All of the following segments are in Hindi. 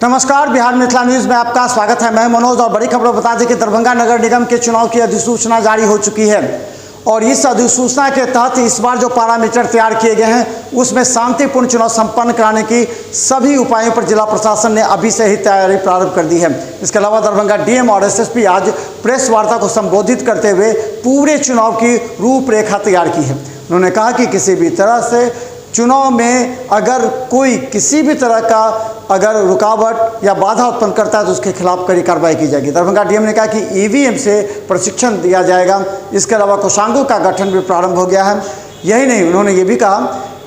नमस्कार, बिहार मिथिला न्यूज़ में आपका स्वागत है। मैं मनोज और बड़ी खबर बता दें कि दरभंगा नगर निगम के चुनाव की अधिसूचना जारी हो चुकी है और इस अधिसूचना के तहत इस बार जो पैरामीटर तैयार किए गए हैं उसमें शांतिपूर्ण चुनाव संपन्न कराने की सभी उपायों पर जिला प्रशासन ने अभी से ही तैयारी प्रारंभ कर दी है। इसके अलावा दरभंगा डीएम और एसएसपी आज प्रेस वार्ता को संबोधित करते हुए पूरे चुनाव की रूपरेखा तैयार की है। उन्होंने कहा कि किसी भी तरह से चुनाव में अगर कोई किसी भी तरह का अगर रुकावट या बाधा उत्पन्न करता है तो उसके खिलाफ कड़ी कार्रवाई की जाएगी। दरभंगा डीएम ने कहा कि ईवीएम से प्रशिक्षण दिया जाएगा। इसके अलावा कोषांगों का गठन भी प्रारंभ हो गया है। यही नहीं, उन्होंने ये भी कहा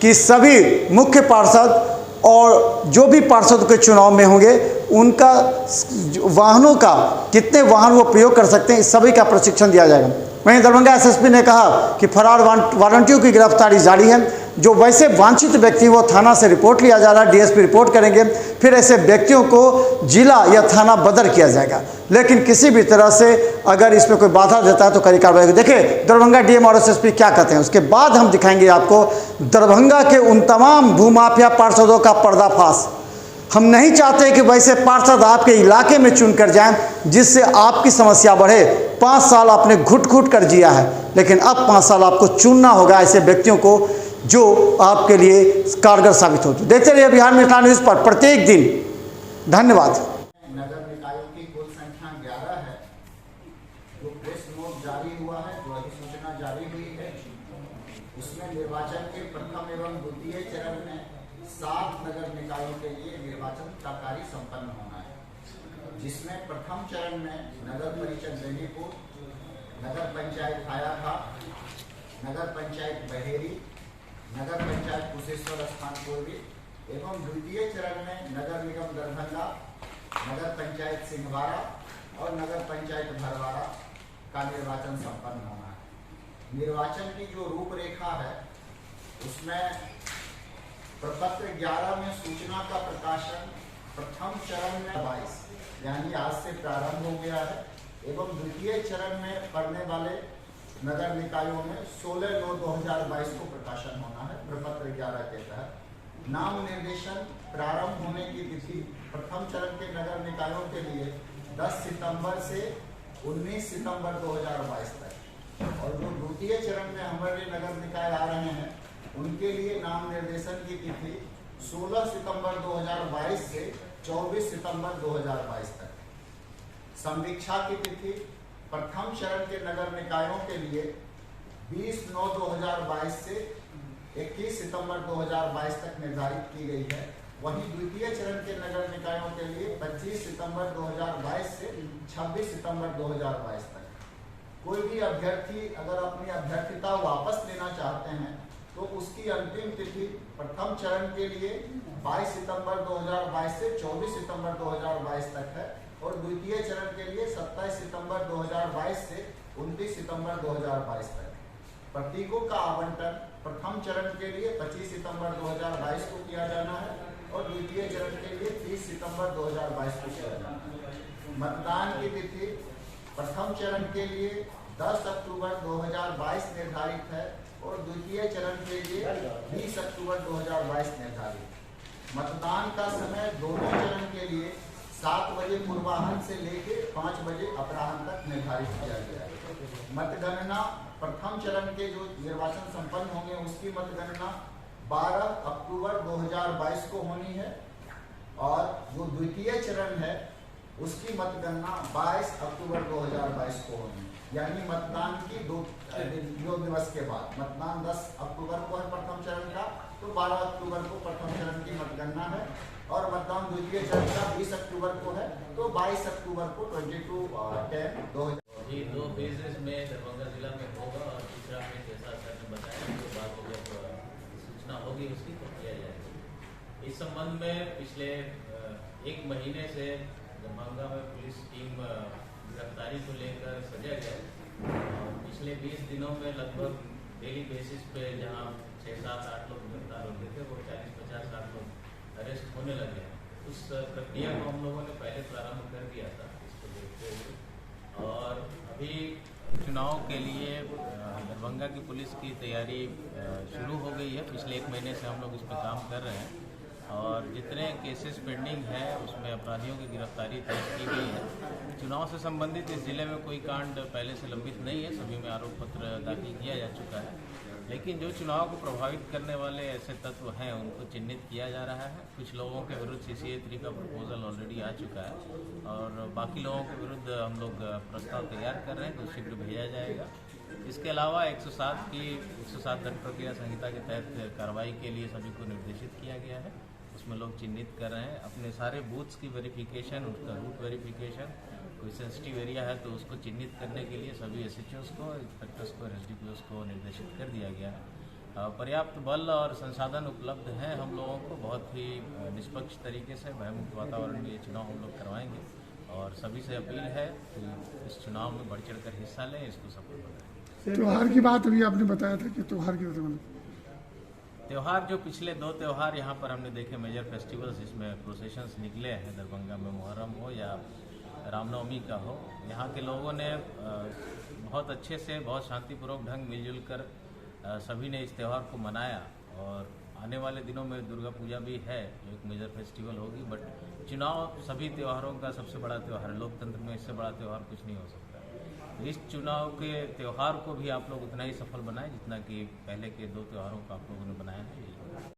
कि सभी मुख्य पार्षद और जो भी पार्षद के चुनाव में होंगे उनका वाहनों का कितने वाहन वो प्रयोग कर सकते हैं, इस सभी का प्रशिक्षण दिया जाएगा। वहीं दरभंगा एसएसपी ने कहा कि फरार वारंटियों की गिरफ्तारी जारी है। जो वैसे वांछित व्यक्ति वो थाना से रिपोर्ट लिया जा रहा है, डीएसपी रिपोर्ट करेंगे, फिर ऐसे व्यक्तियों को जिला या थाना बदर किया जाएगा। लेकिन किसी भी तरह से अगर इसमें कोई बाधा देता है तो कड़ी कार्रवाई। देखिए दरभंगा डीएम और एसएसपी क्या कहते हैं, उसके बाद हम दिखाएंगे आपको दरभंगा के उन तमाम भूमाफिया पार्षदों का पर्दाफाश। हम नहीं चाहते कि वैसे पार्षद आपके इलाके में चुनकर जाएं जिससे आपकी समस्या बढ़े। 5 साल आपने घुट घुट कर जिया है, लेकिन अब 5 साल आपको चुनना होगा ऐसे व्यक्तियों को जो आपके लिए कारगर साबित हो। देखते रहिए बिहार मिथिला न्यूज़ पर प्रत्येक दिन। धन्यवाद। नगर निकायों की कुल संख्या 11 है। जो प्रेस नोट जारी हुआ है, जो अधिसूचना जारी हुई है, उसमें निर्वाचन के प्रथम एवं द्वितीय चरण में 7 नगर निकायों के लिए निर्वाचन का कार्य संपन्न होना है, जिसमें प्रथम चरण में नगर परिषद बेनीपुर, नगर पंचायत हायाघाट, नगर पंचायत बहेरी, नगर पंचायत कुशेश्वर स्थान पूर्वी एवं द्वितीय चरण में नगर निगम दरभंगा, नगर पंचायत सिंहवाड़ा और नगर पंचायत भरवाड़ा का निर्वाचन संपन्न होना है। निर्वाचन की जो रूपरेखा है उसमें प्रपत्र 11 में सूचना का प्रकाशन प्रथम चरण में 22 यानी आज से प्रारंभ हो गया है एवं द्वितीय चरण में पड़ने वाले नगर निकायों में 16/9/2022 को प्रकाशन होना है। प्रपत्र 11 के तहत नाम निर्देशन प्रारंभ होने की तिथि प्रथम चरण के नगर निकायों के लिए 10 सितंबर से 19 सितंबर 2022 तक और जो द्वितीय चरण में हमारे नगर निकाय आ रहे हैं उनके लिए नाम निर्देशन की तिथि 16 सितंबर 2022 से 24 सितंबर 2022 तक। संवीक्षा की तिथि प्रथम चरण के नगर निकायों के लिए 20/9/2022 से 21 सितंबर 2022 तक निर्धारित की गई है। वहीं द्वितीय चरण के नगर निकायों के लिए 25 सितंबर 2022 से 26 सितंबर 2022 तक। कोई भी अभ्यर्थी अगर अपनी अभ्यर्थिता वापस लेना चाहते हैं तो उसकी अंतिम तिथि प्रथम चरण के लिए 22 सितंबर 2022 से 24 सितंबर 2022 तक है और द्वितीय चरण के लिए 27 सितंबर 2022 से 29 सितंबर 2022 तक। प्रतीकों का आवंटन प्रथम चरण के लिए 25 सितंबर 2022 को किया जाना है और द्वितीय चरण के लिए 30 सितंबर 2022 को किया जाना है। मतदान की तिथि प्रथम चरण के लिए 10 अक्टूबर 2022 निर्धारित है और द्वितीय चरण के लिए 20 अक्टूबर 2022 निर्धारित। मतदान का समय दोनों चरण के लिए 7 बजे पूर्वाह्न से लेकर 5 बजे अपराह्न तक निर्धारित किया गया है। मतगणना प्रथम चरण के जो निर्वाचन संपन्न होंगे उसकी मतगणना 12 अक्टूबर 2022 को होनी है और जो द्वितीय चरण है उसकी मतगणना 22 अक्टूबर 2022 को होनी है। यानी मतदान की दो दिवस के बाद मतदान 10 अक्टूबर को है प्रथम चरण का, तो 12 अक्टूबर को प्रथम चरण की मतगणना है और मतदान द्वितीय चरण का 20 अक्टूबर को है, तो 22 अक्टूबर को 22/10/2022 ये 2 फेजेस में दरभंगा जिला में होगा और तीसरा फेज जैसा सर ने बताया उसके बाद जब सूचना होगी उसकी तो किया जाएगा। इस संबंध में पिछले 1 महीने से दरभंगा में पुलिस टीम गिरफ्तारी को लेकर सजा गया और पिछले 20 दिनों में लगभग डेली बेसिस पे जहां 6, 7, 8 लोग गिरफ्तार होते थे वो 40, 50, 60 लोग अरेस्ट होने लगे। उस प्रक्रिया को हम लोगों ने पहले प्रारंभ कर दिया था इसको देखते हुए और अभी चुनाव के लिए दरभंगा की पुलिस की तैयारी शुरू हो गई है। पिछले 1 महीने से हम लोग इस पर काम कर रहे हैं और जितने केसेस पेंडिंग हैं उसमें अपराधियों की गिरफ्तारी तेज की गई है। चुनाव से संबंधित इस जिले में कोई कांड पहले से लंबित नहीं है, सभी में आरोप पत्र दाखिल किया जा चुका है। लेकिन जो चुनाव को प्रभावित करने वाले ऐसे तत्व हैं उनको चिन्हित किया जा रहा है। कुछ लोगों के विरुद्ध CCA 3 का प्रपोजल ऑलरेडी आ चुका है और बाकी लोगों के विरुद्ध हम लोग प्रस्ताव तैयार कर रहे हैं, तो शीघ्र भेजा जाएगा। इसके अलावा 107 दंड प्रक्रिया संहिता के तहत कार्रवाई के लिए सभी को निर्देशित किया गया है। उसमें लोग चिन्हित कर रहे हैं अपने सारे बूथ्स की वेरिफिकेशन, उसका रूट वेरिफिकेशन, कोई सेंसिटिव एरिया है तो उसको चिन्हित करने के लिए सभी SHOs को, इंस्पेक्टर्स को, SDPOs को निर्देशित कर दिया गया है। पर्याप्त बल और संसाधन उपलब्ध हैं हम लोगों को। बहुत ही निष्पक्ष तरीके से भयमुक्त वातावरण में ये चुनाव हम लोग करवाएंगे और सभी से अपील है कि इस चुनाव में बढ़ चढ़ कर हिस्सा लें, इसको सफल बनाएं। त्योहार की बात अभी आपने बताया था कि त्योहार की त्यौहार जो पिछले 2 त्यौहार यहाँ पर हमने देखे, मेजर फेस्टिवल्स जिसमें प्रोसेशंस निकले हैं दरभंगा में, मुहर्रम हो या रामनवमी का हो, यहाँ के लोगों ने बहुत अच्छे से, बहुत शांतिपूर्वक ढंग मिलजुल कर सभी ने इस त्यौहार को मनाया। और आने वाले दिनों में दुर्गा पूजा भी है जो एक मेजर फेस्टिवल होगी, बट चुनाव सभी त्योहारों का सबसे बड़ा त्यौहार है। लोकतंत्र में इससे बड़ा त्यौहार कुछ नहीं हो सकता। इस चुनाव के त्यौहार को भी आप लोग उतना ही सफल बनाएं जितना कि पहले के 2 त्योहारों को आप लोगों ने बनाया है।